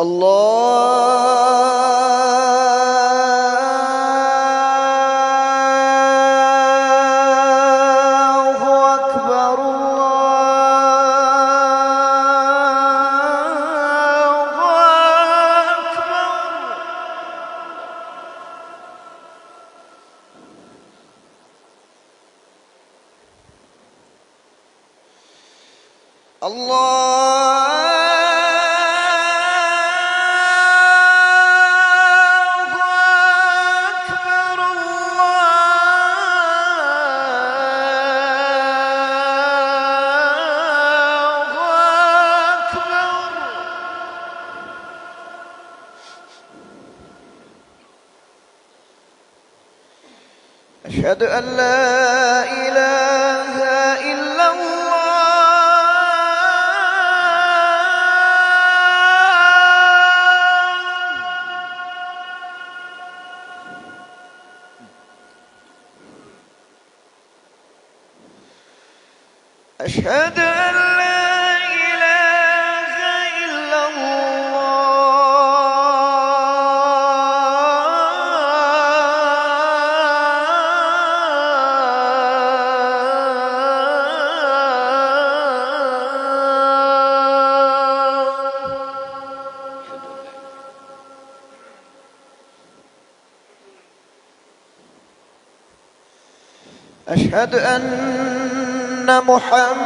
الله أكبر الله أكبر. أشهد أن لا إله إلا الله. أشهد أن لا إله إلا أشهد أن محمد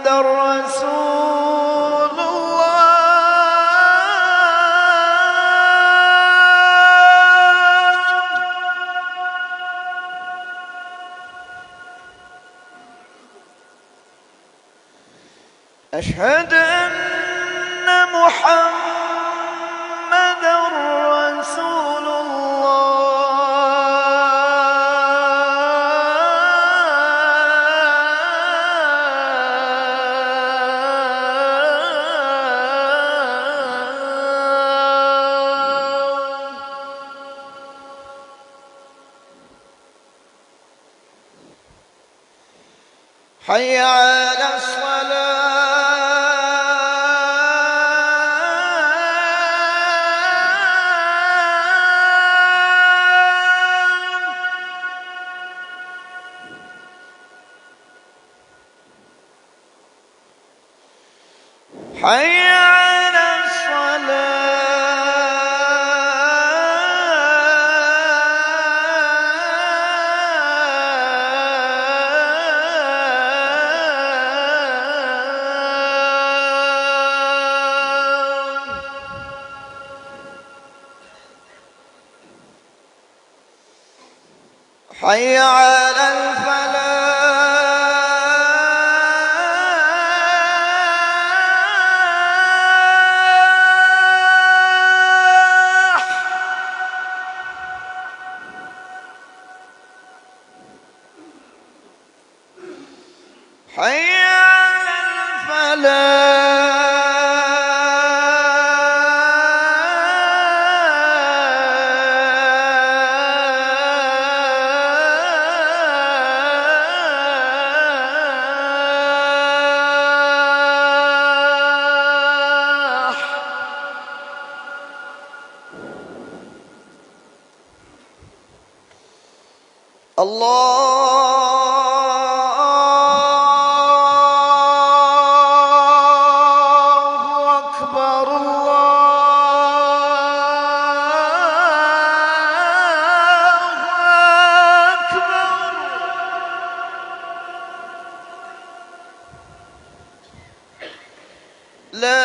رسول الله. أشهد أن محمد رسول حي على الصلاة حي على حي على الفلاح حي على الفلاح. الله أكبر الله أكبر. لا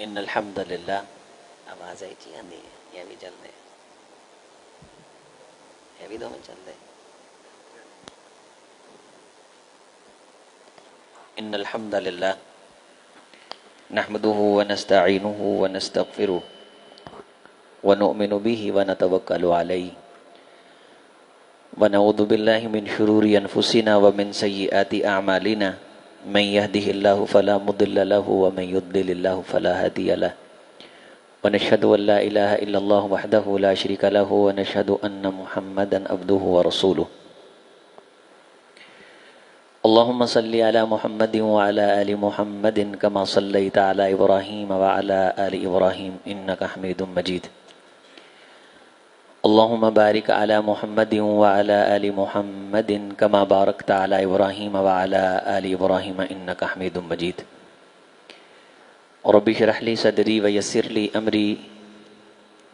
ان الحمد للہ آواز آئی چی آندی ہے یہ بھی چل دے یہ بھی دو میں چل دے ان الحمد للہ نحمده ونستعینه ونستغفره ونؤمن به ونتوکل علیہ ونعوذ باللہ من شرور انفسنا ومن سیئات اعمالنا من يهده الله فلا مضل له ومن يضلل الله فلا هادي له ونشهد ان لا اله الا الله وحده لا شريك له ونشهد ان محمدا عبده ورسوله اللهم صل على محمد وعلى ال محمد كما صليت على ابراهيم وعلى ال ابراهيم انك حميد مجيد اللهم بارك على محمد وعلى آل محمد كما باركت على إبراهيم وعلى آل إبراهيم إنك حميد مجيد رب اشرح لي صدري ويسر لي أمري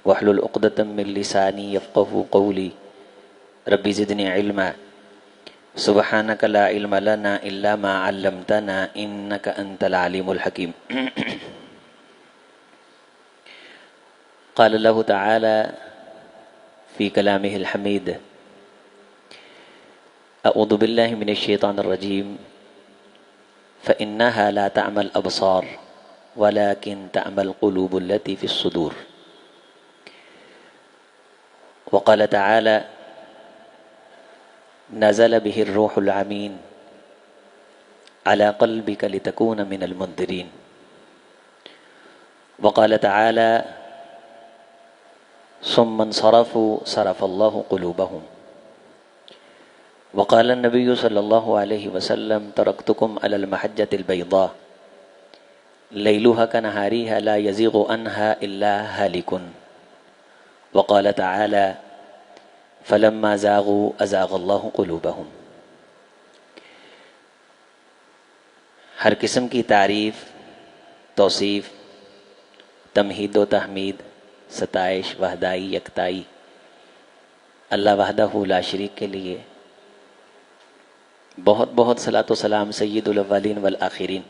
واحلل عقدة من لساني يفقهوا قولي رب زدني علما سبحانك لا علم لنا إلا ما علمتنا إنك أنت العليم الحكيم قال الله تعالى في كلامه الحميد أعوذ بالله من الشيطان الرجيم فإنها لا تعمى الأبصار ولكن تعمى القلوب التي في الصدور وقال تعالى نزل به الروح الأمين على قلبك لتكون من المنذرين وقال تعالى ثم انصرفوا صرف الله قلوبهم وقال النبي صلى الله عليه وسلم تركتكم على المحجة البيضاء ليلها كنهارها لا يزيغ عنها إلا هالك وقال تعالى فلما زاغوا أزاغ الله قلوبهم ہر قسم کی تعریف توصیف تمہید و تحمید ستائش وحدائی یکتائی اللہ وحدہ لا شریک کے لیے بہت بہت صلاۃ و سلام سید الاولین والآخرین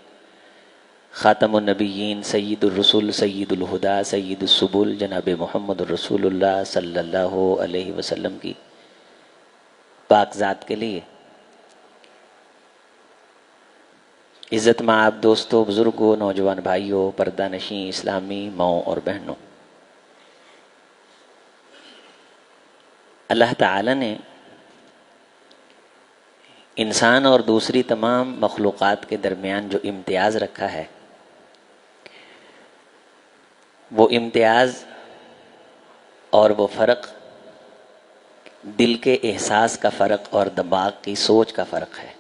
خاتم النبیین سید الرسول سید الہدا سید السبل جناب محمد الرسول اللہ صلی اللہ علیہ وسلم کی پاک ذات کے لیے عزت مآب دوستوں بزرگوں نوجوان بھائیوں پردہ نشین اسلامی ماؤں اور بہنوں، اللہ تعالی نے انسان اور دوسری تمام مخلوقات کے درمیان جو امتیاز رکھا ہے وہ امتیاز اور وہ فرق دل کے احساس کا فرق اور دماغ کی سوچ کا فرق ہے،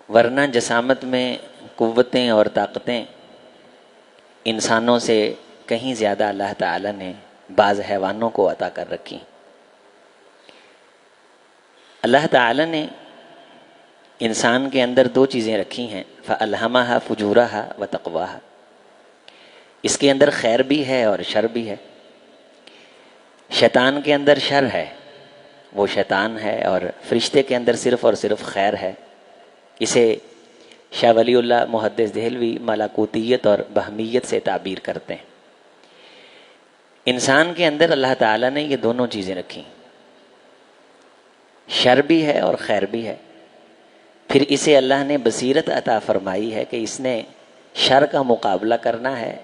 ورنہ جسامت میں قوتیں اور طاقتیں انسانوں سے کہیں زیادہ اللہ تعالی نے بعض حیوانوں کو عطا کر رکھی۔ اللہ تعالی نے انسان کے اندر دو چیزیں رکھی ہیں، فَأَلْهَمَهَا فُجُورَهَا وَتَقْوَاهَا، اس کے اندر خیر بھی ہے اور شر بھی ہے۔ شیطان کے اندر شر ہے، وہ شیطان ہے، اور فرشتے کے اندر صرف اور صرف خیر ہے۔ اسے شاہ ولی اللہ محدث دہلوی ملاکوتیت اور بہمیت سے تعبیر کرتے ہیں۔ انسان کے اندر اللہ تعالیٰ نے یہ دونوں چیزیں رکھی، شر بھی ہے اور خیر بھی ہے۔ پھر اسے اللہ نے بصیرت عطا فرمائی ہے کہ اس نے شر کا مقابلہ کرنا ہے،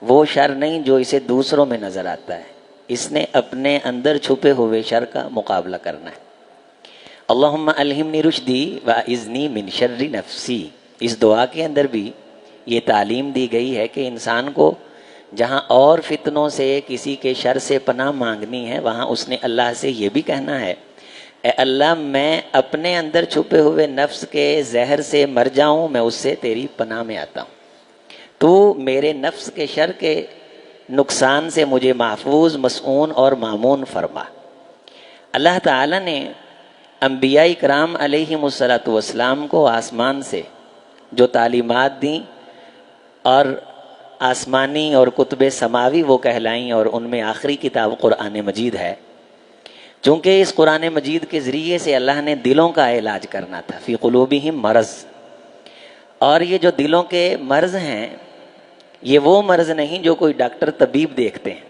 وہ شر نہیں جو اسے دوسروں میں نظر آتا ہے، اس نے اپنے اندر چھپے ہوئے شر کا مقابلہ کرنا ہے۔ اللہم الہمنی رشدی واعذنی من شر نفسی، اس دعا کے اندر بھی یہ تعلیم دی گئی ہے کہ انسان کو جہاں اور فتنوں سے کسی کے شر سے پناہ مانگنی ہے، وہاں اس نے اللہ سے یہ بھی کہنا ہے، اے اللہ میں اپنے اندر چھپے ہوئے نفس کے زہر سے مر جاؤں، میں اس سے تیری پناہ میں آتا ہوں، تو میرے نفس کے شر کے نقصان سے مجھے محفوظ مسعون اور مامون فرما۔ اللہ تعالی نے انبیاء کرام علیہم الصلاۃ کو آسمان سے جو تعلیمات دیں اور آسمانی اور کتب سماوی وہ کہلائیں، اور ان میں آخری کتاب قرآن مجید ہے۔ چونکہ اس قرآن مجید کے ذریعے سے اللہ نے دلوں کا علاج کرنا تھا، فی قلوبہم مرض، اور یہ جو دلوں کے مرض ہیں یہ وہ مرض نہیں جو کوئی ڈاکٹر طبیب دیکھتے ہیں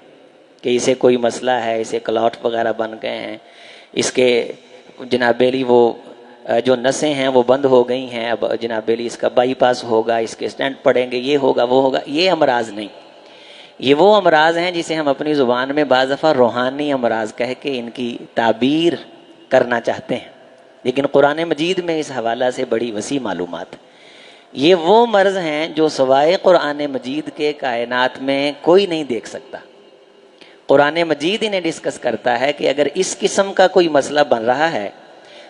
کہ اسے کوئی مسئلہ ہے، اسے کلاٹ وغیرہ بن گئے ہیں، اس کے جناب علی وہ جو نسیں ہیں وہ بند ہو گئی ہیں، اب جناب علی اس کا بائی پاس ہوگا، اس کے اسٹینٹ پڑیں گے، یہ ہوگا وہ ہوگا. یہ امراض نہیں، یہ وہ امراض ہیں جسے ہم اپنی زبان میں بعض دفعہ روحانی امراض کہہ کے ان کی تعبیر کرنا چاہتے ہیں، لیکن قرآن مجید میں اس حوالہ سے بڑی وسیع معلومات. یہ وہ مرض ہیں جو سوائے قرآن مجید کے کائنات میں کوئی نہیں دیکھ سکتا. قرآن مجید انہیں ڈسکس کرتا ہے کہ اگر اس قسم کا کوئی مسئلہ بن رہا ہے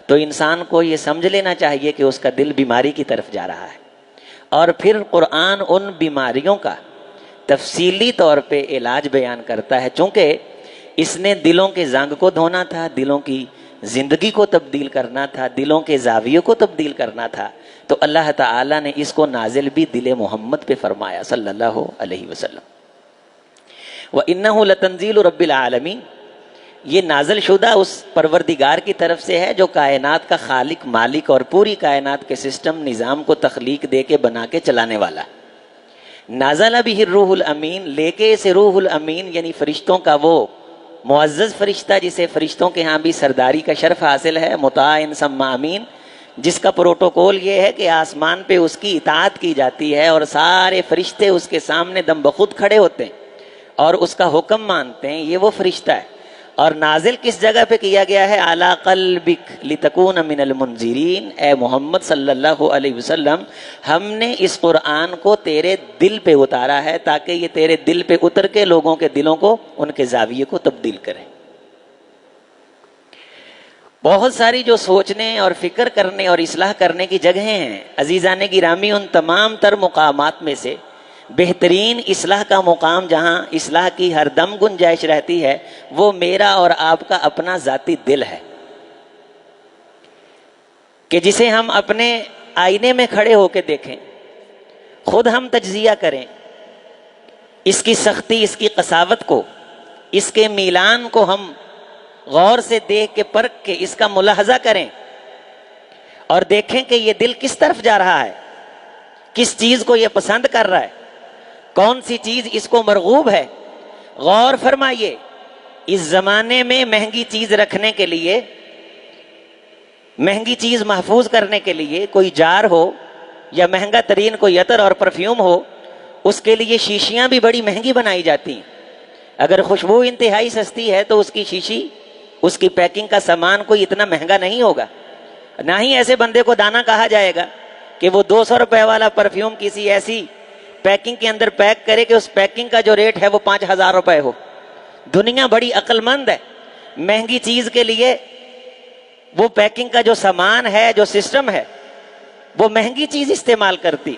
تو انسان کو یہ سمجھ لینا چاہیے کہ اس کا دل بیماری کی طرف جا رہا ہے، اور پھر قرآن ان بیماریوں کا تفصیلی طور پہ علاج بیان کرتا ہے. چونکہ اس نے دلوں کے زنگ کو دھونا تھا، دلوں کی زندگی کو تبدیل کرنا تھا، دلوں کے زاویوں کو تبدیل کرنا تھا، تو اللہ تعالیٰ نے اس کو نازل بھی دل محمد پہ فرمایا صلی اللہ علیہ وسلم. وَإِنَّهُ لَتَنزِيلُ رَبِّ الْعَالَمِينَ، یہ نازل شدہ اس پروردگار کی طرف سے ہے جو کائنات کا خالق، مالک اور پوری کائنات کے سسٹم نظام کو تخلیق دے کے بنا کے چلانے والا. نازل بہ الروح الامین، لے کے اسے روح الامین یعنی فرشتوں کا وہ معزز فرشتہ جسے فرشتوں کے ہاں بھی سرداری کا شرف حاصل ہے، مطاع ثم امین، جس کا پروٹوکول یہ ہے کہ آسمان پہ اس کی اطاعت کی جاتی ہے اور سارے فرشتے اس کے سامنے دم بخود کھڑے ہوتے ہیں اور اس کا حکم مانتے ہیں. یہ وہ فرشتہ ہے. اور نازل کس جگہ پہ کیا گیا ہے؟ علی قلبک لتکون من المنذرین، اے محمد صلی اللہ علیہ وسلم ہم نے اس قرآن کو تیرے دل پہ اتارا ہے تاکہ یہ تیرے دل پہ اتر کے لوگوں کے دلوں کو، ان کے زاویے کو تبدیل کرے. بہت ساری جو سوچنے اور فکر کرنے اور اصلاح کرنے کی جگہیں ہیں عزیزان گرامی، ان تمام تر مقامات میں سے بہترین اصلاح کا مقام جہاں اصلاح کی ہر دم گنجائش رہتی ہے وہ میرا اور آپ کا اپنا ذاتی دل ہے، کہ جسے ہم اپنے آئینے میں کھڑے ہو کے دیکھیں، خود ہم تجزیہ کریں، اس کی سختی، اس کی قساوت کو، اس کے میلان کو ہم غور سے دیکھ کے پرکھ کے اس کا ملاحظہ کریں اور دیکھیں کہ یہ دل کس طرف جا رہا ہے، کس چیز کو یہ پسند کر رہا ہے، کون سی چیز اس کو مرغوب ہے. غور فرمائیے، اس زمانے میں مہنگی چیز رکھنے کے لیے، مہنگی چیز محفوظ کرنے کے لیے کوئی جار ہو یا مہنگا ترین کوئی عطر اور پرفیوم ہو، اس کے لیے شیشیاں بھی بڑی مہنگی بنائی جاتی ہیں. اگر خوشبو انتہائی سستی ہے تو اس کی شیشی، اس کی پیکنگ کا سامان کوئی اتنا مہنگا نہیں ہوگا. نہ ہی ایسے بندے کو دانا کہا جائے گا کہ وہ 200 روپے والا پرفیوم کسی ایسی پیکنگ کے اندر پیک کرے کہ اس پیکنگ کا جو ریٹ ہے وہ 5000 روپے ہو. دنیا بڑی عقل مند ہے، مہنگی چیز کے لیے وہ پیکنگ کا جو سامان ہے، جو سسٹم ہے، وہ مہنگی چیز استعمال کرتی.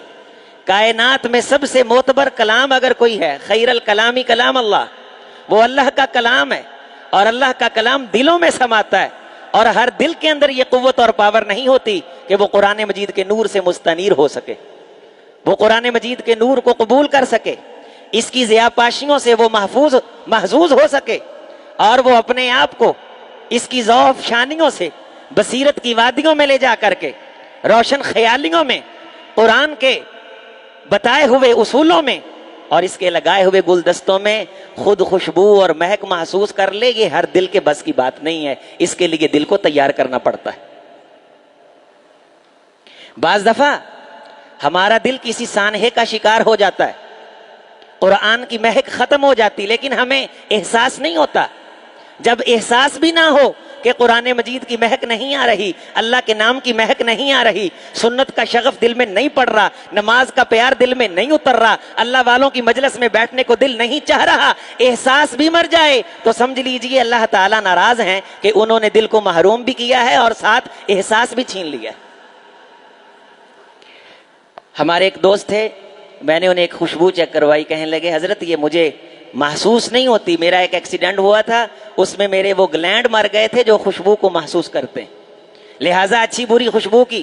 کائنات میں سب سے معتبر کلام اگر کوئی ہے، خیر الکلامی کلام اللہ، وہ اللہ کا کلام ہے، اور اللہ کا کلام دلوں میں سماتا ہے، اور ہر دل کے اندر یہ قوت اور پاور نہیں ہوتی کہ وہ قرآن مجید کے نور سے مستنیر ہو سکے، وہ قرآن مجید کے نور کو قبول کر سکے، اس کی ضیاء پاشیوں سے وہ محظوظ ہو سکے، اور وہ اپنے آپ کو اس کی ذوف شانیوں سے بصیرت کی وادیوں میں لے جا کر کے، روشن خیالیوں میں، قرآن کے بتائے ہوئے اصولوں میں اور اس کے لگائے ہوئے گلدستوں میں خود خوشبو اور مہک محسوس کر لے. یہ ہر دل کے بس کی بات نہیں ہے، اس کے لیے دل کو تیار کرنا پڑتا ہے. بعض دفعہ ہمارا دل کسی سانحے کا شکار ہو جاتا ہے، قرآن کی مہک ختم ہو جاتی، لیکن ہمیں احساس نہیں ہوتا. جب احساس بھی نہ ہو کہ قرآن مجید کی مہک نہیں آ رہی، اللہ کے نام کی مہک نہیں آ رہی، سنت کا شغف دل میں نہیں پڑ رہا، نماز کا پیار دل میں نہیں اتر رہا، اللہ والوں کی مجلس میں بیٹھنے کو دل نہیں چاہ رہا، احساس بھی مر جائے تو سمجھ لیجئے اللہ تعالیٰ ناراض ہیں کہ انہوں نے دل کو محروم بھی کیا ہے اور ساتھ احساس بھی چھین لیا. ہمارے ایک دوست تھے، میں نے انہیں ایک خوشبو چیک کروائی، کہنے لگے حضرت یہ مجھے محسوس نہیں ہوتی، میرا ایک ایکسیڈنٹ ہوا تھا، اس میں میرے وہ گلینڈ مر گئے تھے جو خوشبو کو محسوس کرتے ہیں، لہٰذا اچھی بری خوشبو کی،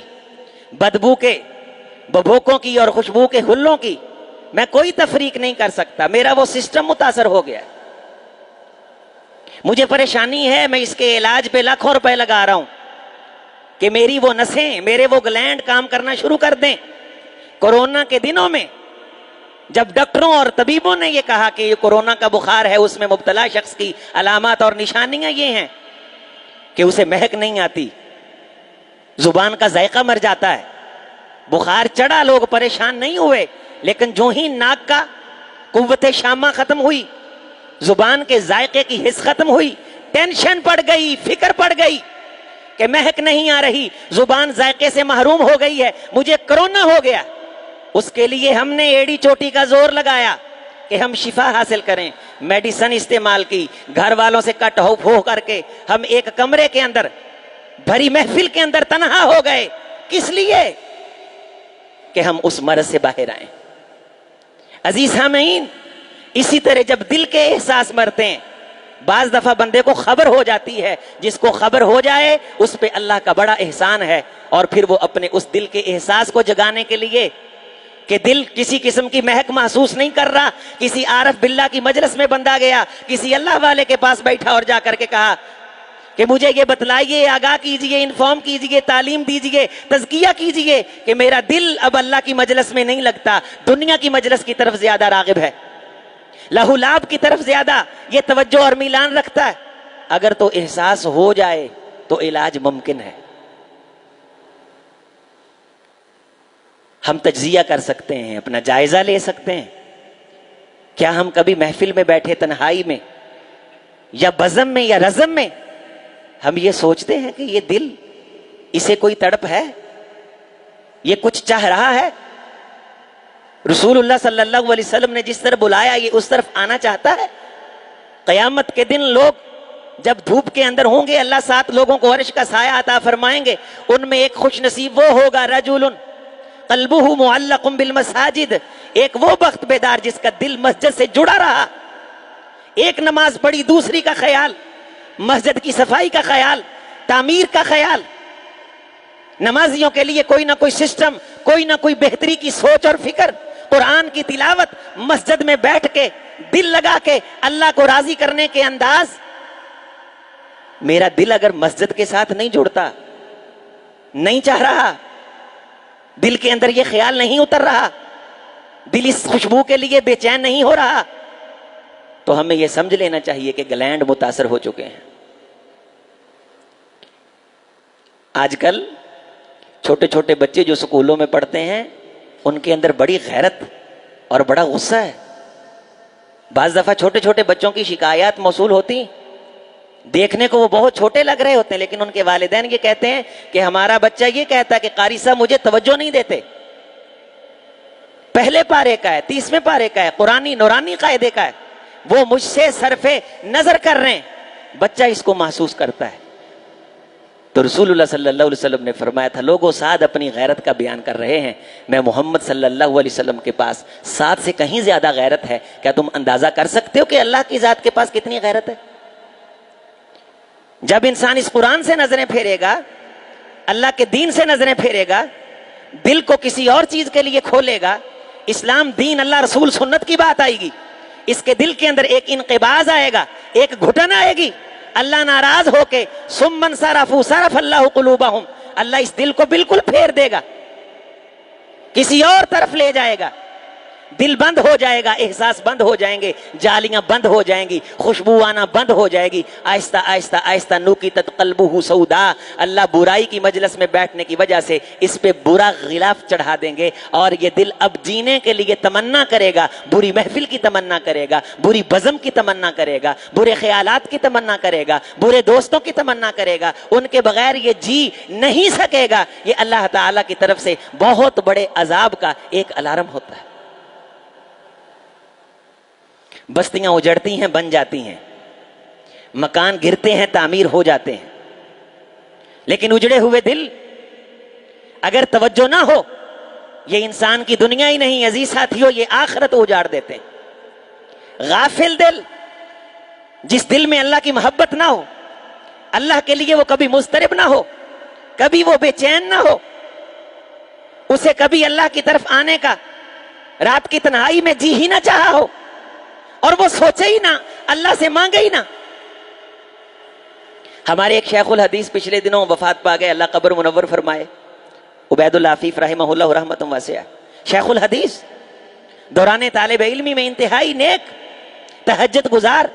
بدبو کے، ببھوکوں کی اور خوشبو کے ہلوں کی میں کوئی تفریق نہیں کر سکتا، میرا وہ سسٹم متاثر ہو گیا، مجھے پریشانی ہے، میں اس کے علاج پہ لاکھوں روپے لگا رہا ہوں کہ میری وہ نسیں، میرے وہ گلینڈ کام کرنا شروع کر دیں، کورونا کے دنوں میں جب ڈاکٹروں اور طبیبوں نے یہ کہا کہ یہ کورونا کا بخار ہے، اس میں مبتلا شخص کی علامات اور نشانیاں یہ ہیں کہ اسے مہک نہیں آتی، زبان کا ذائقہ مر جاتا ہے، بخار چڑھا، لوگ پریشان نہیں ہوئے، لیکن جو ہی ناک کا قوت شامہ ختم ہوئی، زبان کے ذائقے کی حس ختم ہوئی، ٹینشن پڑ گئی، فکر پڑ گئی کہ مہک نہیں آ رہی، زبان ذائقے سے محروم ہو گئی ہے، مجھے کرونا ہو گیا۔ اس کے لیے ہم نے ایڑی چوٹی کا زور لگایا کہ ہم شفا حاصل کریں، میڈیسن استعمال کی، گھر والوں سے کٹ ہو کر کے ہم ایک کمرے کے اندر بھری محفل کے اندر تنہا ہو گئے۔ کس لیے؟ کہ ہم اس مرض سے باہر آئیں۔ عزیز سامعین، اسی طرح جب دل کے احساس مرتے ہیں، بعض دفعہ بندے کو خبر ہو جاتی ہے، جس کو خبر ہو جائے اس پہ اللہ کا بڑا احسان ہے، اور پھر وہ اپنے اس دل کے احساس کو جگانے کے لیے کہ دل کسی قسم کی مہک محسوس نہیں کر رہا، کسی عارف باللہ کی مجلس میں بندہ گیا، کسی اللہ والے کے پاس بیٹھا اور جا کر کے کہا کہ مجھے یہ بتلائیے، آگاہ کیجئے، انفارم کیجئے، تعلیم دیجئے، تزکیہ کیجئے کہ میرا دل اب اللہ کی مجلس میں نہیں لگتا، دنیا کی مجلس کی طرف زیادہ راغب ہے، لہو لعب کی طرف زیادہ یہ توجہ اور میلان رکھتا ہے۔ اگر تو احساس ہو جائے تو علاج ممکن ہے، ہم تجزیہ کر سکتے ہیں، اپنا جائزہ لے سکتے ہیں۔ کیا ہم کبھی محفل میں بیٹھے تنہائی میں یا بزم میں یا رزم میں ہم یہ سوچتے ہیں کہ یہ دل، اسے کوئی تڑپ ہے، یہ کچھ چاہ رہا ہے؟ رسول اللہ صلی اللہ علیہ وسلم نے جس طرف بلایا یہ اس طرف آنا چاہتا ہے؟ قیامت کے دن لوگ جب دھوپ کے اندر ہوں گے، اللہ 7 لوگوں کو عرش کا سایہ عطا فرمائیں گے، ان میں ایک خوش نصیب وہ ہوگا رجل قلبہ معلق بالمساجد، ایک وہ بخت بیدار جس کا دل مسجد سے جڑا رہا، ایک نماز پڑھی، دوسری کا خیال، مسجد کی صفائی کا خیال، تعمیر کا خیال، نمازیوں کے لیے کوئی نہ کوئی سسٹم، کوئی نہ کوئی بہتری کی سوچ اور فکر، قرآن کی تلاوت، مسجد میں بیٹھ کے دل لگا کے اللہ کو راضی کرنے کے انداز۔ میرا دل اگر مسجد کے ساتھ نہیں جڑتا، نہیں چاہ رہا، دل کے اندر یہ خیال نہیں اتر رہا، دل اس خوشبو کے لیے بے چین نہیں ہو رہا، تو ہمیں یہ سمجھ لینا چاہیے کہ گلینڈ متاثر ہو چکے ہیں۔ آج کل چھوٹے چھوٹے بچے جو سکولوں میں پڑھتے ہیں، ان کے اندر بڑی غیرت اور بڑا غصہ ہے۔ بعض دفعہ چھوٹے چھوٹے بچوں کی شکایات موصول ہوتی، دیکھنے کو وہ بہت چھوٹے لگ رہے ہوتے ہیں، لیکن ان کے والدین یہ کہتے ہیں کہ ہمارا بچہ یہ کہتا ہے کہ قاری صاحب مجھے توجہ نہیں دیتے، پہلے پارے کا ہے، 30ویں پارے کا ہے، قرآنی نورانی قاعدے کا ہے، وہ مجھ سے صرف نظر کر رہے ہیں۔ بچہ اس کو محسوس کرتا ہے۔ تو رسول اللہ صلی اللہ علیہ وسلم نے فرمایا تھا، لوگوں سعد اپنی غیرت کا بیان کر رہے ہیں، میں محمد صلی اللہ علیہ وسلم کے پاس سعد سے کہیں زیادہ غیرت ہے۔ کیا تم اندازہ کر سکتے ہو کہ اللہ کی ذات کے پاس کتنی غیرت ہے؟ جب انسان اس قرآن سے نظریں پھیرے گا، اللہ کے دین سے نظریں پھیرے گا، دل کو کسی اور چیز کے لیے کھولے گا، اسلام، دین، اللہ، رسول، سنت کی بات آئے گی، اس کے دل کے اندر ایک انقباض آئے گا، ایک گھٹن آئے گی، اللہ ناراض ہو کے ثم انصرفوا صرف اللہ قلوبہم، اللہ اس دل کو بالکل پھیر دے گا، کسی اور طرف لے جائے گا، دل بند ہو جائے گا، احساس بند ہو جائیں گے، جالیاں بند ہو جائیں گی، خوشبو آنا بند ہو جائے گی، آہستہ آہستہ آہستہ نوکیتت قلبہ سودا، اللہ برائی کی مجلس میں بیٹھنے کی وجہ سے اس پہ برا غلاف چڑھا دیں گے، اور یہ دل اب جینے کے لیے تمنا کرے گا، بری محفل کی تمنا کرے گا، بری بزم کی تمنا کرے گا، برے خیالات کی تمنا کرے گا، برے دوستوں کی تمنا کرے گا، ان کے بغیر یہ جی نہیں سکے گا۔ یہ اللہ تعالیٰ کی طرف سے بہت بڑے عذاب کا ایک الارم ہوتا ہے۔ بستیاں اجڑتی ہیں، بن جاتی ہیں، مکان گرتے ہیں، تعمیر ہو جاتے ہیں، لیکن اجڑے ہوئے دل اگر توجہ نہ ہو، یہ انسان کی دنیا ہی نہیں، عزیز ساتھیوں، یہ آخرت اجاڑ دیتے ہیں۔ غافل دل، جس دل میں اللہ کی محبت نہ ہو، اللہ کے لیے وہ کبھی مضطرب نہ ہو، کبھی وہ بے چین نہ ہو، اسے کبھی اللہ کی طرف آنے کا رات کی تنہائی میں جی ہی نہ چاہا ہو، اور وہ سوچے ہی نہ، اللہ سے مانگے ہی نہ۔ ہمارے ایک شیخ الحدیث پچھلے دنوں وفات پا گئے، اللہ قبر منور فرمائے، عبید اللہ عفیف رحمہ اللہ رحمۃ واسعہ۔ شیخ الحدیث دوران طالب علمی میں انتہائی نیک، تہجد گزار،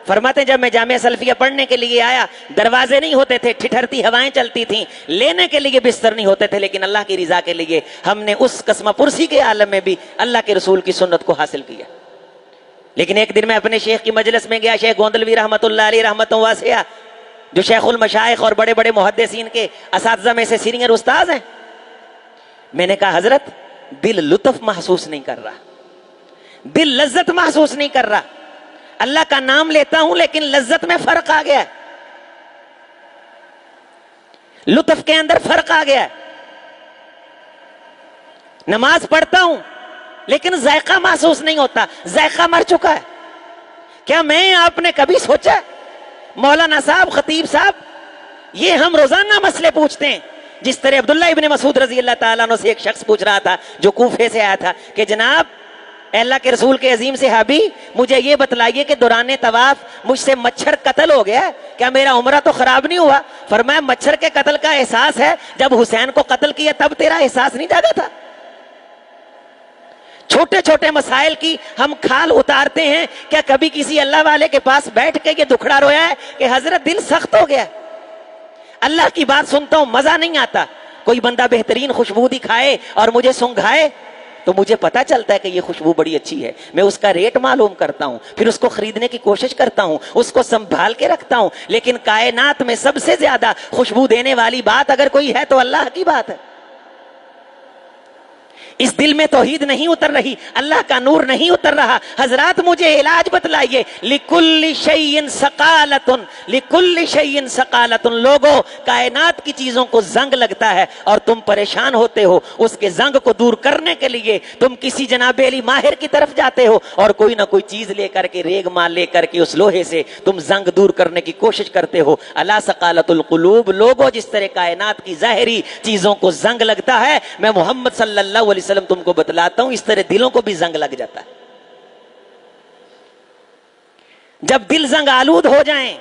فرماتے جب میں جامعہ سلفیہ پڑھنے کے لیے آیا دروازے نہیں ہوتے تھے، ٹھٹھرتی ہوائیں چلتی تھیں، لینے کے لیے بستر نہیں ہوتے تھے، لیکن اللہ کی رضا کے لیے ہم نے اس قسمہ پرسی کے عالم میں بھی اللہ کے رسول کی سنت کو حاصل کیا۔ لیکن ایک دن میں اپنے شیخ کی مجلس میں گیا، شیخ گوندلوی رحمۃ اللہ علیہ رحمۃ واسعہ، جو شیخ المشائخ اور بڑے بڑے محدثین کے اساتذہ میں سے سینئر استاذ ہیں۔ میں نے کہا حضرت دل لطف محسوس نہیں کر رہا، دل لذت محسوس نہیں کر رہا، اللہ کا نام لیتا ہوں لیکن لذت میں فرق آ گیا ہے، لطف کے اندر فرق آ گیا ہے، نماز پڑھتا ہوں لیکن ذائقہ محسوس نہیں ہوتا، ذائقہ مر چکا ہے۔ کیا میں آپ نے کبھی سوچا مولانا صاحب، خطیب صاحب، یہ ہم روزانہ مسئلے پوچھتے ہیں، جس طرح عبداللہ ابن مسعود رضی اللہ تعالیٰ عنہ سے ایک شخص پوچھ رہا تھا جو کوفے سے آیا تھا کہ جناب اے اللہ کے رسول کے عظیم صحابی، مجھے یہ بتلائیے کہ دوران طواف مجھ سے مچھر قتل ہو گیا، کیا میرا عمرہ تو خراب نہیں ہوا؟ فرمایا مچھر کے قتل کا احساس ہے، جب حسین کو قتل کیا تب تیرا احساس نہیں جاگا تھا؟ چھوٹے چھوٹے مسائل کی ہم کھال اتارتے ہیں، کیا کبھی کسی اللہ والے کے پاس بیٹھ کے یہ دکھڑا رویا ہے کہ حضرت دل سخت ہو گیا، اللہ کی بات سنتا ہوں مزہ نہیں آتا؟ کوئی بندہ بہترین خوشبو دکھائے اور مجھے سنگھائے تو مجھے پتا چلتا ہے کہ یہ خوشبو بڑی اچھی ہے، میں اس کا ریٹ معلوم کرتا ہوں، پھر اس کو خریدنے کی کوشش کرتا ہوں، اس کو سنبھال کے رکھتا ہوں، لیکن کائنات میں سب سے زیادہ خوشبو دینے والی بات اگر کوئی ہے تو اللہ کی بات ہے۔ اس دل میں توحید نہیں اتر رہی، اللہ کا نور نہیں اتر رہا۔ حضرات مجھے علاج بتلائیے۔ لِكُلِّ شَيْءٍ سَقَالَةٌ، لِكُلِّ شَيْءٍ سَقَالَةٌ۔ لوگوں، کائنات کی چیزوں کو زنگ لگتا ہے اور تم پریشان ہوتے ہو، اس کے زنگ کو دور کرنے کے لیے تم کسی جناب علی ماہر کی طرف جاتے ہو اور کوئی نہ کوئی چیز لے کر کے، ریگ مال لے کر کے اس لوہے سے تم زنگ دور کرنے کی کوشش کرتے ہو۔ الا سقالۃ القلوب، لوگوں جس طرح کائنات کی ظاہری چیزوں کو زنگ لگتا ہے، میں محمد صلی اللہ علیہ وسلم تم کو بتلاتا ہوں اس طرح دلوں کو بھی زنگ لگ جاتا ہے۔ جب دل زنگ آلود ہو جائیں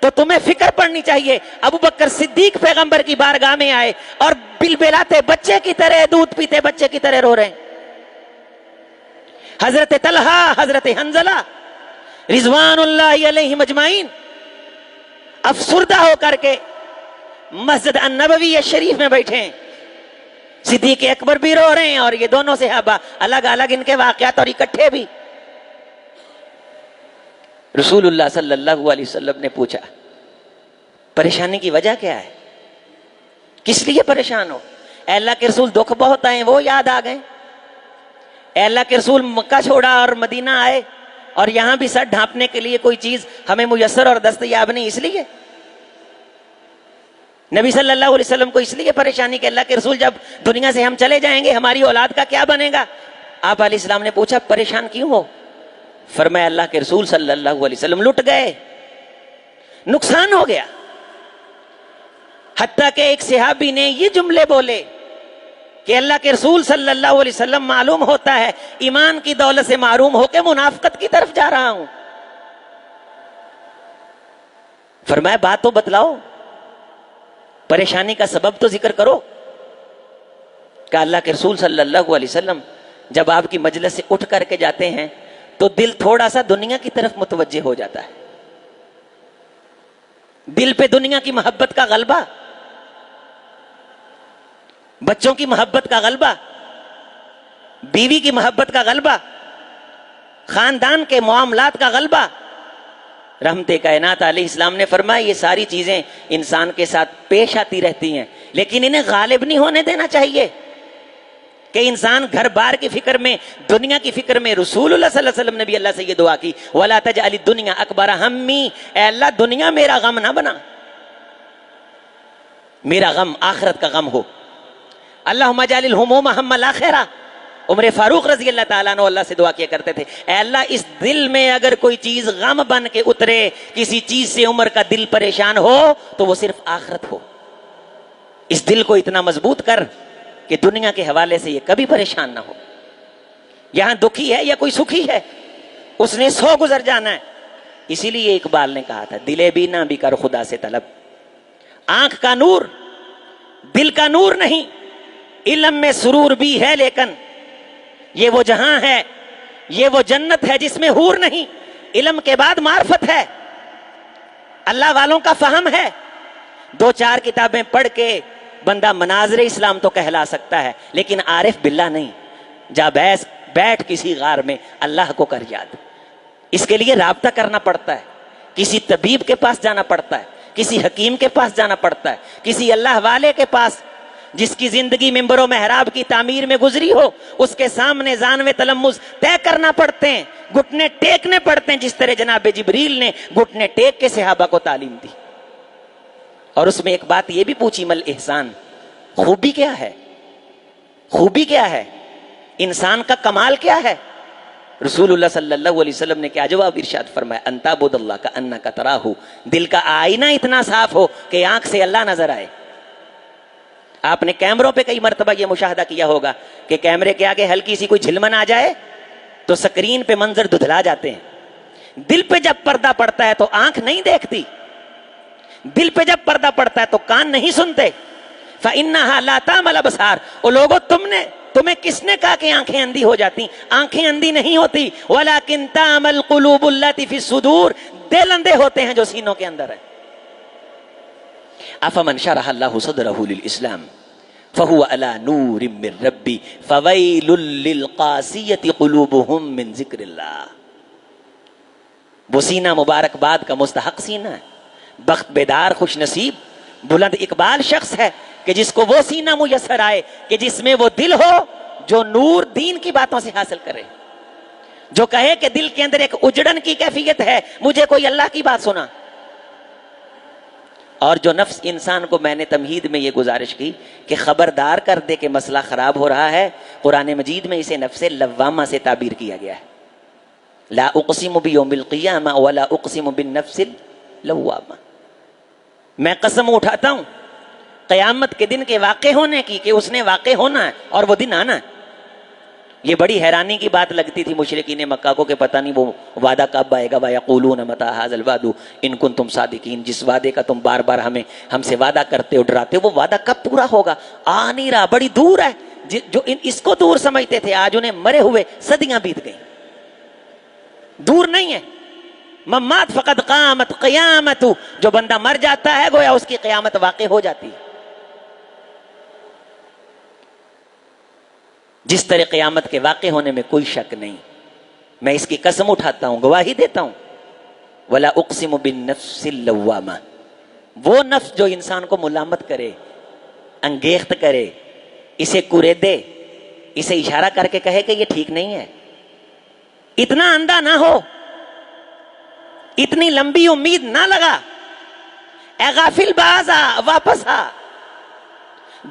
تو تمہیں فکر پڑنی چاہیے۔ ابو بکر صدیق پیغمبر کی بارگاہ میں آئے اور بلبلاتے بچے کی طرح، دودھ پیتے بچے کی طرح رو رہے ہیں۔ حضرت طلحہ، حضرت حنظلہ رضوان اللہ علیہم اجمعین افسردہ ہو کر کے مسجد النبوی شریف میں بیٹھے ہیں۔ صدیق اکبر بھی رو رہے ہیں اور یہ دونوں صحابہ الگ الگ ان کے واقعات اور اکٹھے بھی۔ رسول اللہ صلی اللہ علیہ وسلم نے پوچھا پریشانی کی وجہ کیا ہے، کس لیے پریشان ہو؟ اے اللہ کے رسول دکھ بہت آئے وہ یاد آ گئے۔ اے اللہ کے رسول مکہ چھوڑا اور مدینہ آئے اور یہاں بھی سر ڈھانپنے کے لیے کوئی چیز ہمیں میسر اور دستیاب نہیں، اس لیے نبی صلی اللہ علیہ وسلم کو اس لیے پریشانی کہ اللہ کے رسول جب دنیا سے ہم چلے جائیں گے ہماری اولاد کا کیا بنے گا؟ آپ علیہ السلام نے پوچھا پریشان کیوں ہو؟ فرمایا اللہ کے رسول صلی اللہ علیہ وسلم لٹ گئے، نقصان ہو گیا۔ حتیٰ کہ ایک صحابی نے یہ جملے بولے کہ اللہ کے رسول صلی اللہ علیہ وسلم معلوم ہوتا ہے ایمان کی دولت سے محروم ہو کے منافقت کی طرف جا رہا ہوں۔ فرمایا بات تو بتلاؤ، پریشانی کا سبب تو ذکر کرو۔ کہ اللہ کے رسول صلی اللہ علیہ وسلم جب آپ کی مجلس سے اٹھ کر کے جاتے ہیں تو دل تھوڑا سا دنیا کی طرف متوجہ ہو جاتا ہے، دل پہ دنیا کی محبت کا غلبہ، بچوں کی محبت کا غلبہ، بیوی کی محبت کا غلبہ، خاندان کے معاملات کا غلبہ۔ رحمت کائنات علیہ السلام نے فرمایا یہ ساری چیزیں انسان کے ساتھ پیش آتی رہتی ہیں لیکن انہیں غالب نہیں ہونے دینا چاہیے کہ انسان گھر بار کی فکر میں، دنیا کی فکر میں۔ رسول اللہ صلی اللہ علیہ وسلم نے بھی اللہ سے یہ دعا کی وَلَا تَجْعَلِ الدُّنْيَا أَكْبَرَ هَمِّي، اے اللہ دنیا میرا غم نہ بنا، میرا غم آخرت کا غم ہو۔ اللہم اجعل الہموم ہم الآخرہ۔ عمر فاروق رضی اللہ تعالیٰ عنہ اللہ سے دعا کیا کرتے تھے اے اللہ اس دل میں اگر کوئی چیز غم بن کے اترے، کسی چیز سے عمر کا دل پریشان ہو تو وہ صرف آخرت ہو۔ اس دل کو اتنا مضبوط کر کہ دنیا کے حوالے سے یہ کبھی پریشان نہ ہو۔ یہاں دکھی ہے یا کوئی سکھی ہے، اس نے سو گزر جانا ہے۔ اسی لیے اقبال نے کہا تھا دلے بینا بھی کر خدا سے طلب، آنکھ کا نور دل کا نور نہیں، علم میں سرور بھی ہے لیکن یہ وہ جہاں ہے، یہ وہ جنت ہے جس میں حور نہیں. علم کے بعد معرفت ہے، اللہ والوں کا فہم ہے. 2-4 کتابیں پڑھ کے بندہ مناظر اسلام تو کہلا سکتا ہے، لیکن عارف باللہ نہیں. جا بیٹھ کسی غار میں اللہ کو کر یاد. اس کے لیے رابطہ کرنا پڑتا ہے، کسی طبیب کے پاس جانا پڑتا ہے، کسی حکیم کے پاس جانا پڑتا ہے، کسی اللہ والے کے پاس جس کی زندگی ممبر و محراب کی تعمیر میں گزری ہو، اس کے سامنے زانوے تلمذ طے کرنا پڑتے ہیں، گھٹنے ٹیکنے پڑتے ہیں، جس طرح جناب جبریل نے گھٹنے ٹیک کے صحابہ کو تعلیم دی. اور اس میں ایک بات یہ بھی پوچھی، مل احسان، خوبی کیا ہے؟ خوبی کیا ہے؟ انسان کا کمال کیا ہے؟ رسول اللہ صلی اللہ علیہ وسلم نے کیا جواب ارشاد فرمایا؟ ان تعبد اللہ کانک تراہ. دل کا آئینہ اتنا صاف ہو کہ آنکھ سے اللہ نظر آئے. آپ نے کیمروں پہ کئی مرتبہ یہ مشاہدہ کیا ہوگا کہ کیمرے کے آگے ہلکی سی کوئی جھلمن آ جائے تو سکرین پہ منظر دھدلا جاتے ہیں. دل پہ جب پردہ پڑتا ہے تو آنکھ نہیں دیکھتی، دل پہ جب پردہ پڑتا ہے تو کان نہیں سنتے. فإنها لا تعمل الأبصار. او لوگوں تمہیں کس نے کہا کہ آنکھیں اندھی ہو جاتی؟ آنکھیں اندھی نہیں ہوتی، ولكن تعمل القلوب التي في الصدور. دل اندھے ہوتے ہیں جو سینوں کے اندر ہے. افمن شرح اللہ صدرہ للاسلام فهو على نور من ربی فویل للقاسیة قلوبهم من ذکر اللہ. وہ سینہ مبارکباد کا مستحق سینہ ہے، بخت بیدار خوش نصیب بلند اقبال شخص ہے کہ جس کو وہ سینہ میسر آئے کہ جس میں وہ دل ہو جو نور دین کی باتوں سے حاصل کرے، جو کہے کہ دل کے اندر ایک اجڑن کی کیفیت ہے، مجھے کوئی اللہ کی بات سنا. اور جو نفس انسان کو میں نے تمہید میں یہ گزارش کی کہ خبردار کر دے کہ مسئلہ خراب ہو رہا ہے، قرآن مجید میں اسے نفس لوامہ سے تعبیر کیا گیا ہے. لا اقسم بیوم القیامہ ولا اقسم بالنفس اللوامہ. میں قسم اٹھاتا ہوں قیامت کے دن کے واقع ہونے کی کہ اس نے واقع ہونا ہے اور وہ دن آنا ہے. یہ بڑی حیرانی کی بات لگتی تھی مشرکین مکہ کو کہ پتہ نہیں وہ وعدہ کب آئے گا. وَيَقُولُونَ مَتَىٰ هَٰذَا الْوَعْدُ إِن كُنتُمْ صَادِقِينَ. جس وعدے کا تم بار بار ہم سے وعدہ کرتے ہو ڈراتے ہو، وہ وعدہ کب پورا ہوگا؟ آ نہیں رہا، بڑی دور ہے. جو اس کو دور سمجھتے تھے آج انہیں مرے ہوئے صدیاں بیت گئیں. دور نہیں ہے. ممات فقد قامت قیامت. جو بندہ مر جاتا ہے گویا اس کی قیامت واقع ہو جاتی ہے. جس طرح قیامت کے واقع ہونے میں کوئی شک نہیں. میں اس کی قسم اٹھاتا ہوں، گواہی دیتا ہوں. ولا اقسم بالنفس اللوامہ. وہ نفس جو انسان کو ملامت کرے، انگیخت کرے، اسے کوریدے، اسے اشارہ کر کے کہے کہ یہ ٹھیک نہیں ہے. اتنا اندھا نہ ہو، اتنی لمبی امید نہ لگا. اے غافل باز آ، واپس آ.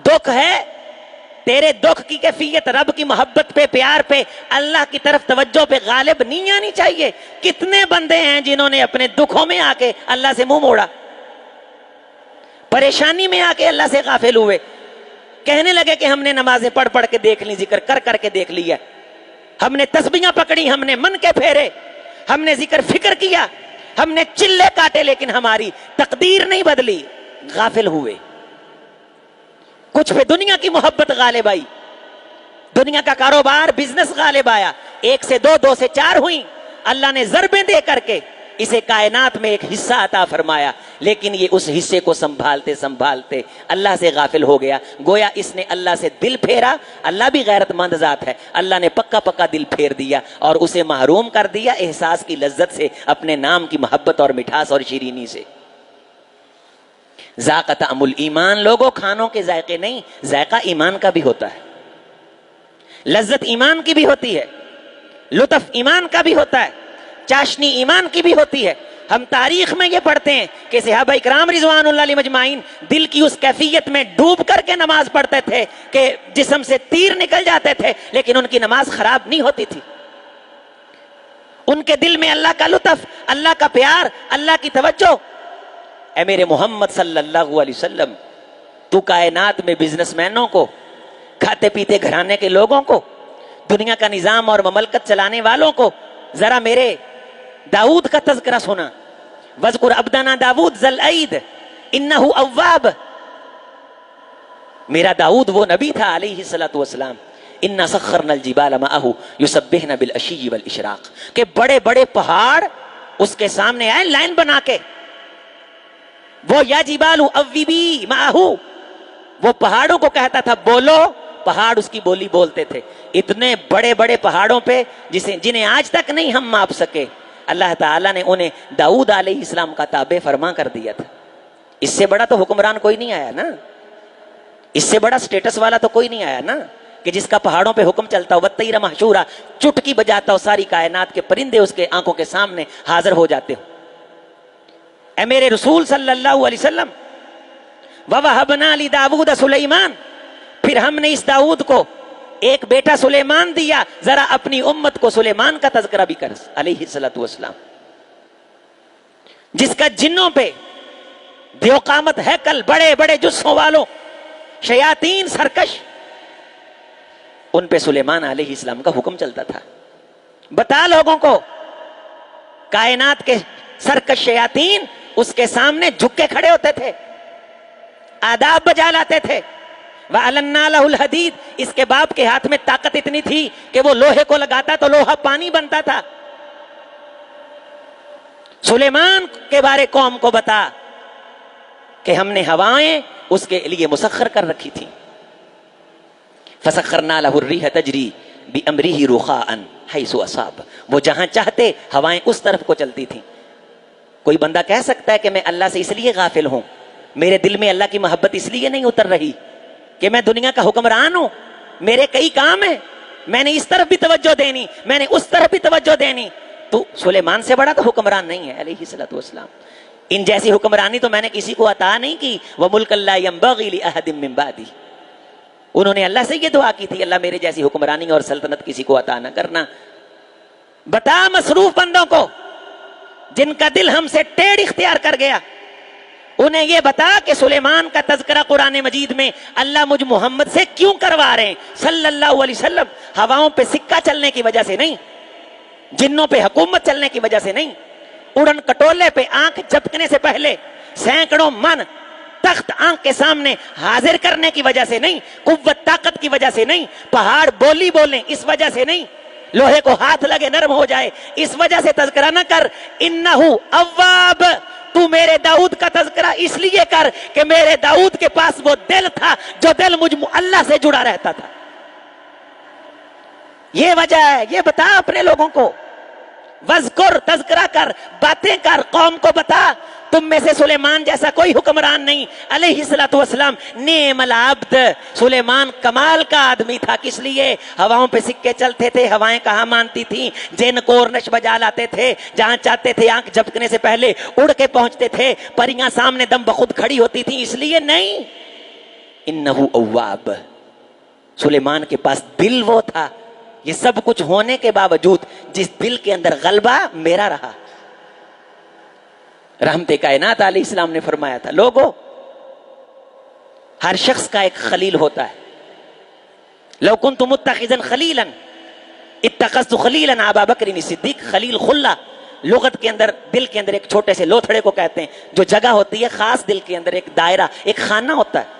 دکھ ہے، تیرے دکھ کی کیفیت رب کی محبت پہ، پیار پہ، اللہ کی طرف توجہ پہ غالب نہیں آنی چاہیے. کتنے بندے ہیں جنہوں نے اپنے دکھوں میں آ کے اللہ سے منہ موڑا، پریشانی میں آ کے اللہ سے غافل ہوئے، کہنے لگے کہ ہم نے نمازیں پڑھ پڑھ کے دیکھ لی، ذکر کر کر کے دیکھ لیا، ہم نے تسبیحاں پکڑی، ہم نے من کے پھیرے، ہم نے ذکر فکر کیا، ہم نے چلے کاٹے، لیکن ہماری تقدیر نہیں بدلی. غافل ہوئے. کچھ پہ دنیا کی محبت غالب آئی، دنیا کا کاروبار بزنس غالب آیا. 1 سے 2، 2 سے 4 ہوئی. اللہ نے ضربیں دے کر کے اسے کائنات میں ایک حصہ عطا فرمایا، لیکن یہ اس حصے کو سنبھالتے سنبھالتے اللہ سے غافل ہو گیا. گویا اس نے اللہ سے دل پھیرا. اللہ بھی غیرت مند ذات ہے، اللہ نے پکا پکا دل پھیر دیا اور اسے محروم کر دیا احساس کی لذت سے، اپنے نام کی محبت اور مٹھاس اور شیرینی سے. ذاق طعم الایمان. لوگوں کھانوں کے ذائقے نہیں، ذائقہ ایمان کا بھی ہوتا ہے، لذت ایمان کی بھی ہوتی ہے، لطف ایمان کا بھی ہوتا ہے، چاشنی ایمان کی بھی ہوتی ہے. ہم تاریخ میں یہ پڑھتے ہیں کہ صحابہ اکرام رضوان اللہ علیہم اجمعین دل کی اس کیفیت میں ڈوب کر کے نماز پڑھتے تھے کہ جسم سے تیر نکل جاتے تھے، لیکن ان کی نماز خراب نہیں ہوتی تھی. ان کے دل میں اللہ کا لطف، اللہ کا پیار، اللہ کی توجہ. اے میرے محمد صلی اللہ علیہ وسلم، تو کائنات میں بزنس مینوں کو، کھاتے پیتے گھرانے کے لوگوں کو، دنیا کا نظام اور مملکت چلانے والوں کو ذرا میرے داؤد کا تذکرہ سنا. وَاذْكُرْ عَبْدَنَا داؤد ذَا الْأَيْدِ إِنَّهُ أَوَّابٌ. میرا داؤد وہ نبی تھا علیہ الصلوۃ والسلام، انا سخرنا الجبال معه یسبحن بالعشی والاشراق، کہ بڑے بڑے پہاڑ اس کے سامنے آئے لائن بنا کے، وہ یا جبال اوبی معه، وہ پہاڑوں کو کہتا تھا بولو، پہاڑ اس کی بولی بولتے تھے۔ اتنے بڑے بڑے پہاڑوں پہ جنہیں آج تک نہیں ہم ماپ سکے، اللہ تعالیٰ نے انہیں داؤد علیہ السلام کا تابع فرما کر دیا تھا۔ اس سے بڑا تو حکمران کوئی نہیں آیا نا، اس سے بڑا سٹیٹس والا تو کوئی نہیں آیا نا، کہ جس کا پہاڑوں پہ حکم چلتا ہو، وَالطَّيْرَ مَحْشُورًا، چٹکی بجاتا ہو، ساری کائنات کے پرندے اس کے آنکھوں کے سامنے حاضر ہو جاتے ہو۔ اے میرے رسول صلی اللہ علیہ وسلم، وَوَهَبْنَا لِدَاوُودَ سُلَيْمَانَ، پھر ہم نے اس داؤد کو ایک بیٹا سلیمان دیا، ذرا اپنی امت کو سلیمان کا تذکرہ بھی کر علیہ الصلوۃ والسلام، جس کا جنوں پہ دیو قامت ہیکل، بڑے بڑے جسموں والوں، شیاطین سرکش، ان پہ سلیمان علیہ السلام کا حکم چلتا تھا۔ بتا لوگوں کو، کائنات کے سرکش شیاطین اس کے سامنے جھک کے کھڑے ہوتے تھے، آداب بجا لاتے تھے۔ وَأَلَنَّا لَهُ الْحَدِيدَ، اس کے باپ کے ہاتھ میں طاقت اتنی تھی کہ وہ لوہے کو لگاتا تو لوہا پانی بنتا تھا۔ سلیمان کے بارے قوم کو بتا کہ ہم نے ہوائیں اس کے لیے مسخر کر رکھی تھی۔ فَسَخَّرْنَا لَهُ الرِّيحَ تَجْرِي بِأَمْرِهِ رُخَاءً حَيْثُ أَصَابَ، وہ جہاں چاہتے ہوائیں اس طرف کو چلتی تھیں۔ کوئی بندہ کہہ سکتا ہے کہ میں اللہ سے اس لیے غافل ہوں، میرے دل میں اللہ کی محبت اس لیے نہیں اتر رہی کہ میں دنیا کا حکمران ہوں، میرے کئی کام ہیں، میں نے اس طرف بھی توجہ دینی، میں نے اس طرف بھی توجہ دینی۔ تو سلیمان سے بڑا تو حکمران نہیں ہے علیہ الصلوۃ والسلام۔ ان جیسی حکمرانی تو میں نے کسی کو عطا نہیں کی، وَمُلْكًا لَا يَنبَغِي لِأَحَدٍ مِّن بَعْدِي، انہوں نے اللہ سے یہ دعا کی تھی، اللہ میرے جیسی حکمرانی اور سلطنت کسی کو عطا نہ کرنا۔ بتا مصروف بندوں کو جن کا دل ہم سے ٹیڑھ اختیار کر گیا، انہیں یہ بتا کہ سلیمان کا تذکرہ قرآن مجید میں اللہ مجھ محمد سے کیوں کروا رہے ہیں صلی اللہ علیہ وسلم؟ ہواؤں پہ سکہ چلنے کی وجہ سے نہیں، جنوں پہ حکومت چلنے کی وجہ سے نہیں، اڑن کٹولے پہ آنکھ جھپکنے سے پہلے سینکڑوں من تخت آنکھ کے سامنے حاضر کرنے کی وجہ سے نہیں، قوت طاقت کی وجہ سے نہیں، پہاڑ بولی بولیں اس وجہ سے نہیں، لوہے کو ہاتھ لگے نرم ہو جائے اس وجہ سے تذکرہ نہ کر۔ انہو اواب، تو میرے داؤد کا تذکرہ اس لیے کر کہ میرے داؤد کے پاس وہ دل تھا جو دل مجھ اللہ سے جڑا رہتا تھا۔ یہ وجہ ہے، یہ بتا اپنے لوگوں کو، وذکر، تذکرہ کر، باتیں کر، قوم کو بتا تم میں سے سلیمان جیسا کوئی حکمران نہیں علیہ الصلوۃ والسلام۔ نعم العبد، سلیمان کمال کا آدمی تھا، کس لیے؟ ہواؤں پہ سکے چلتے تھے، ہوائیں کہاں مانتی تھیں، جن کورنش بجا لاتے تھے، جہاں چاہتے تھے آنکھ جھپکنے سے پہلے اڑ کے پہنچتے تھے، پریاں سامنے دم بخود کھڑی ہوتی تھیں، اس لیے نہیں۔ انہو اواب، سلیمان کے پاس دل وہ تھا، یہ سب کچھ ہونے کے باوجود جس دل کے اندر غلبہ میرا رہا۔ رحمت کائنات علیہ السلام نے فرمایا تھا، لوگوں، ہر شخص کا ایک خلیل ہوتا ہے۔ لو کنت متخذا خلیلا اتخذت خلیلا ابا بکر صدیق۔ خلیل خلا لغت کے اندر دل کے اندر ایک چھوٹے سے لوتھڑے کو کہتے ہیں، جو جگہ ہوتی ہے خاص دل کے اندر، ایک دائرہ، ایک خانہ ہوتا ہے۔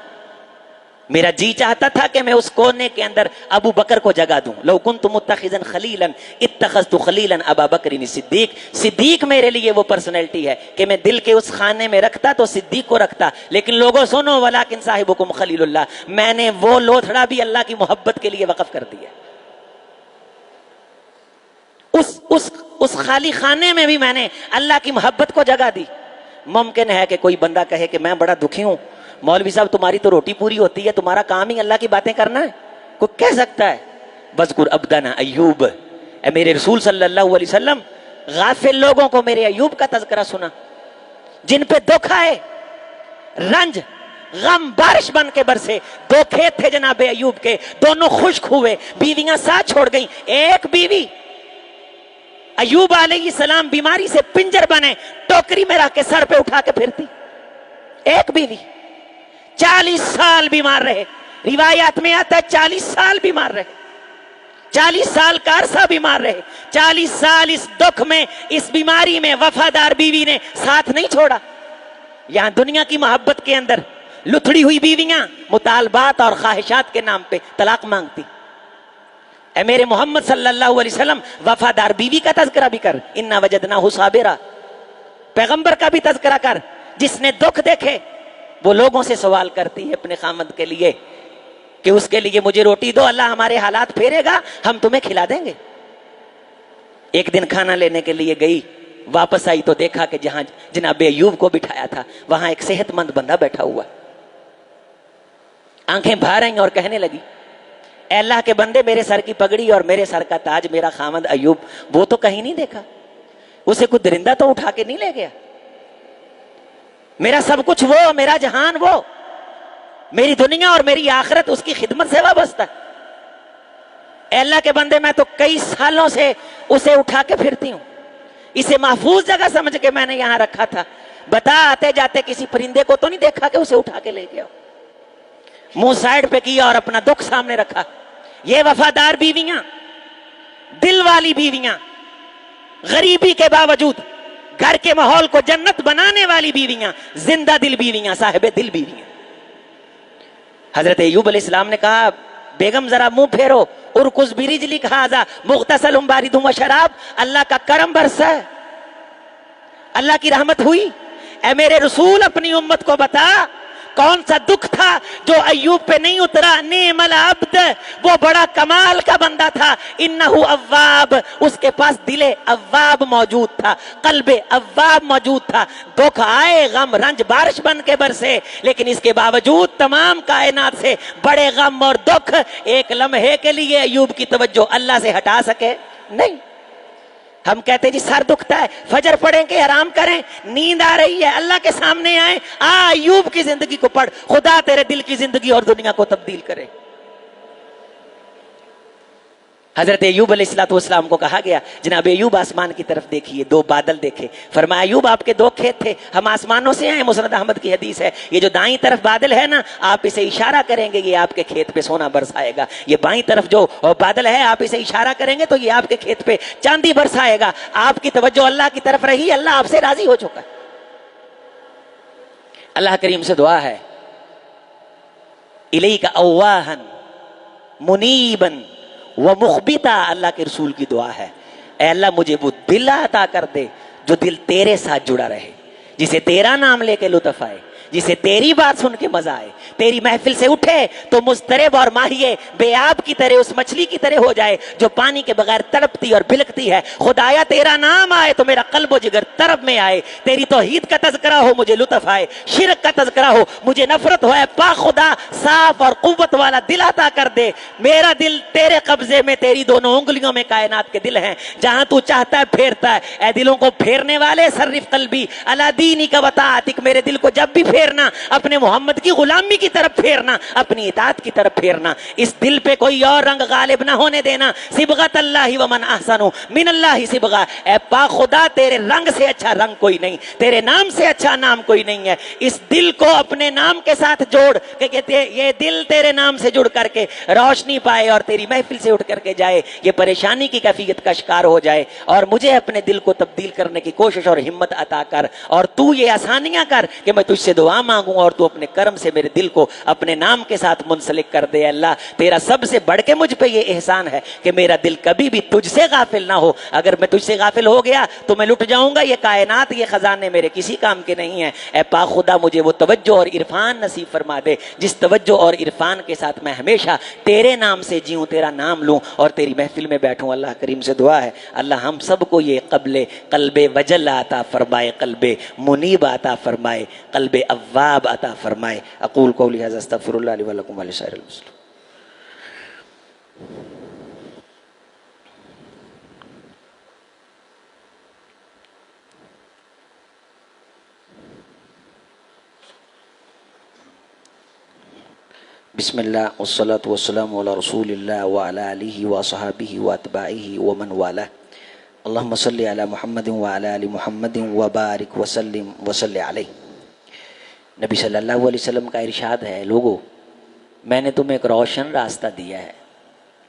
میرا جی چاہتا تھا کہ میں اس کونے کے اندر ابو بکر کو جگہ دوں۔ لو کنت متخذا خلیلا اتخذت خلیلا ابا بکر صدیق۔ صدیق میرے لیے وہ پرسنالٹی ہے کہ میں دل کے اس خانے میں رکھتا تو صدیق کو رکھتا، لیکن لوگوں سنو، ولکن صاحبکم خلیل اللہ، میں نے وہ لوتھڑا بھی اللہ کی محبت کے لیے وقف کر دیا۔ اس خالی خانے میں بھی میں نے اللہ کی محبت کو جگہ دی۔ ممکن ہے کہ کوئی بندہ کہے کہ میں بڑا دکھی ہوں، مولوی صاحب تمہاری تو روٹی پوری ہوتی ہے، تمہارا کام ہی اللہ کی باتیں کرنا ہے، کوئی کہہ سکتا ہے؟ وذکر عبدنا ایوب، اے میرے رسول صلی اللہ علیہ وسلم، غافل لوگوں کو میرے ایوب کا تذکرہ سنا، جن پہ دکھ آئے، رنج غم بارش بن کے برسے۔ دو کھیت تھے جناب ایوب کے، دونوں خشک ہوئے، بیویاں ساتھ چھوڑ گئیں۔ ایک بیوی ایوب علیہ السلام بیماری سے پنجر بنے، ٹوکری میں رکھ کے سر پہ اٹھا کے پھرتی، ایک بیوی 40 سال بیمار رہے۔ روایات میں آتا ہے 40 سال بیمار رہے، 40 سال کا عرصہ بیمار رہے، 40 سال اس دکھ میں، اس بیماری میں وفادار بیوی نے ساتھ نہیں چھوڑا۔ یہاں دنیا کی محبت کے اندر لتھڑی ہوئی بیویاں مطالبات اور خواہشات کے نام پہ طلاق مانگتی. اے میرے محمد صلی اللہ علیہ وسلم وفادار بیوی کا تذکرہ بھی کر. انا وجدناہ صابرا. پیغمبر کا بھی تذکرہ کر. جس نے دکھ دیکھے وہ لوگوں سے سوال کرتی ہے اپنے خامد کے لیے کہ اس کے لیے مجھے روٹی دو, اللہ ہمارے حالات پھیرے گا, ہم تمہیں کھلا دیں گے. ایک دن کھانا لینے کے لیے گئی, واپس آئی تو دیکھا کہ جہاں جناب ایوب کو بٹھایا تھا وہاں ایک صحت مند بندہ بیٹھا ہوا. آنکھیں بھر آئیں اور کہنے لگی اے اللہ کے بندے, میرے سر کی پگڑی اور میرے سر کا تاج میرا خامد ایوب وہ تو کہیں نہیں دیکھا, اسے کوئی درندہ تو اٹھا کے نہیں لے گیا. میرا سب کچھ وہ, میرا جہان وہ, میری دنیا اور میری آخرت اس کی خدمت سے وابستہ. اے اللہ کے بندے, میں تو کئی سالوں سے اسے اٹھا کے پھرتی ہوں, اسے محفوظ جگہ سمجھ کے میں نے یہاں رکھا تھا. بتا آتے جاتے کسی پرندے کو تو نہیں دیکھا کہ اسے اٹھا کے لے گیا. منہ سائڈ پہ کیا اور اپنا دکھ سامنے رکھا. یہ وفادار بیویاں, دل والی بیویاں, غریبی کے باوجود گھر کے ماحول کو جنت بنانے والی بیویاں, زندہ دل بیویاں, صاحب دل بیویاں. حضرت ایوب علیہ السلام نے کہا بیگم ذرا منہ پھیرو, ارکز برجلک ھذا مغتسل بارد و شراب. اللہ کا کرم برسا ہے, اللہ کی رحمت ہوئی. اے میرے رسول اپنی امت کو بتا کون سا دکھ تھا جو ایوب پہ نہیں اترا. نعم العبد, وہ بڑا کمال کا بندہ تھا. انہ اواب, اس کے پاس دل اواب موجود تھا, قلب اواب موجود تھا. دکھ آئے, غم رنج بارش بن کے برسے, لیکن اس کے باوجود تمام کائنات سے بڑے غم اور دکھ ایک لمحے کے لیے ایوب کی توجہ اللہ سے ہٹا سکے نہیں. ہم کہتے ہیں جی سر دکھتا ہے, فجر پڑھیں کہ آرام کریں, نیند آ رہی ہے, اللہ کے سامنے آئیں, ایوب کی زندگی کو پڑھ, خدا تیرے دل کی زندگی اور دنیا کو تبدیل کرے. حضرت ایوب علیہ السلام کو کہا گیا جناب ایوب آسمان کی طرف دیکھیے, دو بادل دیکھے. فرمایا ایوب آپ کے دو کھیت تھے, ہم آسمانوں سے آئے. مسند احمد کی حدیث ہے, یہ جو دائیں طرف بادل ہے نا, آپ اسے اشارہ کریں گے یہ آپ کے کھیت پہ سونا برسائے گا. یہ بائیں طرف جو بادل ہے آپ اسے اشارہ کریں گے تو یہ آپ کے کھیت پہ چاندی برسائے گا. آپ کی توجہ اللہ کی طرف رہی, اللہ آپ سے راضی ہو چکا. اللہ کریم سے دعا ہے الیک اواہن منیبن ومخبتا. اللہ کے رسول کی دعا ہے اے اللہ مجھے وہ دل عطا کر دے جو دل تیرے ساتھ جڑا رہے, جسے تیرا نام لے کے لطف آئے, جسے تیری بات سن کے مزہ آئے, تیری محفل سے اٹھے تو مضطرب اور ماہیے بے آب کی طرح, اس مچھلی کی طرح ہو جائے جو پانی کے بغیر تڑپتی اور بلکتی ہے. خدایا تیرا نام آئے تو میرا قلب و جگر طرب میں آئے, تیری توحید کا تذکرہ ہو مجھے لطف آئے, شرک کا تذکرہ ہو مجھے نفرت ہو. پاک خدا صاف اور قوت والا دل عطا کر دے. میرا دل تیرے قبضے میں, تیری دونوں انگلیوں میں کائنات کے دل ہیں, جہاں تو چاہتا ہے پھیرتا ہے. اے دلوں کو پھیرنے والے صرف قلبی علی دینک و طاعتک, میرے دل کو جب بھی پھیرنا اپنے محمد کی غلامی کی طرف پھیرنا, اپنی اطاعت کی طرف پھیرنا. اس دل پہ کوئی اور رنگ غالب نہ ہونے دینا. صبغۃ اللہ ومن احسن من اللہ صبغہ. اے پاک خدا تیرے رنگ سے اچھا رنگ کوئی نہیں, تیرے نام سے اچھا نام کوئی نہیں ہے. اس دل کو اپنے نام کے ساتھ جوڑ کہ یہ دل تیرے نام سے جڑ کر کے روشنی پائے اور تیری محفل سے اٹھ کر کے جائے, یہ پریشانی کی کیفیت کا شکار ہو جائے. اور مجھے اپنے دل کو تبدیل کرنے کی کوشش اور ہمت عطا کر, اور تو یہ آسانیاں کر کہ میں تجھ سے دعا مانگوں اور تو اپنے کرم سے میرے دل کو اپنے نام کے ساتھ منسلک کر دے. اللہ تیرا سب سے بڑھ کے مجھ پہ یہ احسان ہے کہ میرا دل کبھی بھی تجھ سے غافل نہ ہو. اگر میں تجھ سے غافل ہو گیا تو میں لٹ جاؤں گا. یہ کائنات, یہ خزانے میرے کسی کام کے نہیں ہیں. اے پاک خدا مجھے وہ توجہ اور عرفان نصیب فرما دے جس توجہ اور عرفان کے ساتھ میں ہمیشہ تیرے نام سے جیوں, تیرا نام لوں اور تیری محفل میں بیٹھوں. اللہ کریم سے دعا ہے اللہ ہم سب کو یہ قلب وجل عطا فرمائے, قلب منیب عطا فرمائے, قلب اواب عطا فرمائے. اقول قولی ھذا استغفر اللہ لی ولکم ولسائر المسلمین. بسم اللہ والصلاة والسلام علی رسول اللہ وعلی آلہ وصحابہ واتباعہ ومن والہ. اللہم صلی علی محمد وعلی آل محمد وبارک وسلم وصلی علیہ. نبی صلی اللہ علیہ وسلم کا ارشاد ہے, لوگو میں نے تمہیں ایک روشن راستہ دیا ہے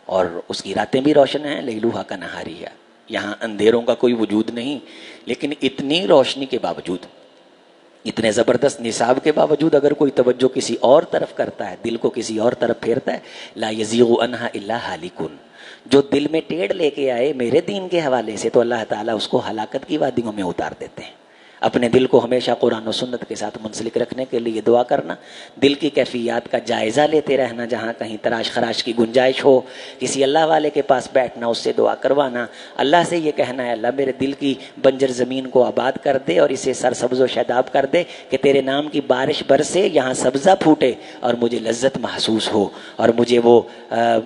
اور اس کی راتیں بھی روشن ہیں, لیلوہا کا نہاریہ. یہاں اندھیروں کا کوئی وجود نہیں, لیکن اتنی روشنی کے باوجود اتنے زبردست نصاب کے باوجود اگر کوئی توجہ کسی اور طرف کرتا ہے، دل کو کسی اور طرف پھیرتا ہے، لا یزیغ عنہا الا ہالکون، جو دل میں ٹیڑھ لے کے آئے میرے دین کے حوالے سے، تو اللہ تعالیٰ اس کو ہلاکت کی وادیوں میں اتار دیتے ہیں۔ اپنے دل کو ہمیشہ قرآن و سنت کے ساتھ منسلک رکھنے کے لیے دعا کرنا، دل کی کیفیات کا جائزہ لیتے رہنا، جہاں کہیں تراش خراش کی گنجائش ہو کسی اللہ والے کے پاس بیٹھنا، اس سے دعا کروانا، اللہ سے یہ کہنا ہے اللہ میرے دل کی بنجر زمین کو آباد کر دے اور اسے سرسبز و شاداب کر دے، کہ تیرے نام کی بارش برسے، یہاں سبزہ پھوٹے اور مجھے لذت محسوس ہو، اور مجھے وہ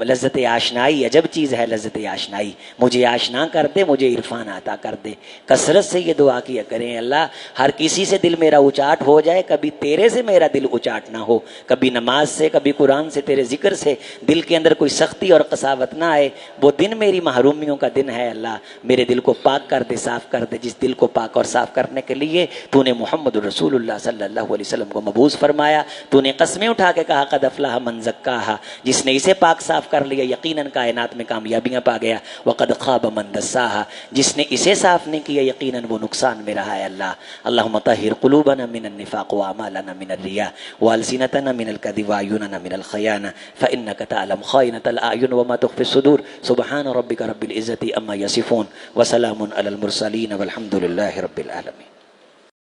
لذت آشنائی، عجب چیز ہے لذت آشنائی، مجھے آشنا کر دے، مجھے عرفان عطا کر دے۔ کثرت سے یہ دعا کیا کریں، اللہ ہر کسی سے دل میرا اچاٹ ہو جائے، کبھی تیرے سے میرا دل اچاٹ نہ ہو، کبھی نماز سے، کبھی قرآن سے، تیرے ذکر سے دل کے اندر کوئی سختی اور قساوت نہ آئے۔ وہ دن میری محرومیوں کا دن ہے، اللہ میرے دل کو پاک کر دے، صاف کر دے، جس دل کو پاک اور صاف کرنے کے لیے تو نے محمد رسول اللہ صلی اللہ علیہ وسلم کو مبعوث فرمایا۔ تو نے قسمیں اٹھا کے کہا قد افلح من زکاہا، جس نے اسے پاک صاف کر لیا یقیناً کائنات میں کامیابیاں پا گیا، وقد خاب من دساہا، جس نے اسے صاف نہیں کیا یقیناً وہ نقصان میں رہا ہے۔ اللہ اللہم طہر قلوبنا من النفاق واعمالنا من الرياء والسنتنا من الكذب واعیننا من الخیانة فانك تعلم خائنة الاعین وما تخفی الصدور۔ سبحان ربک رب العزة عما یصفون وسلام علی المرسلین والحمد للہ رب العالمین۔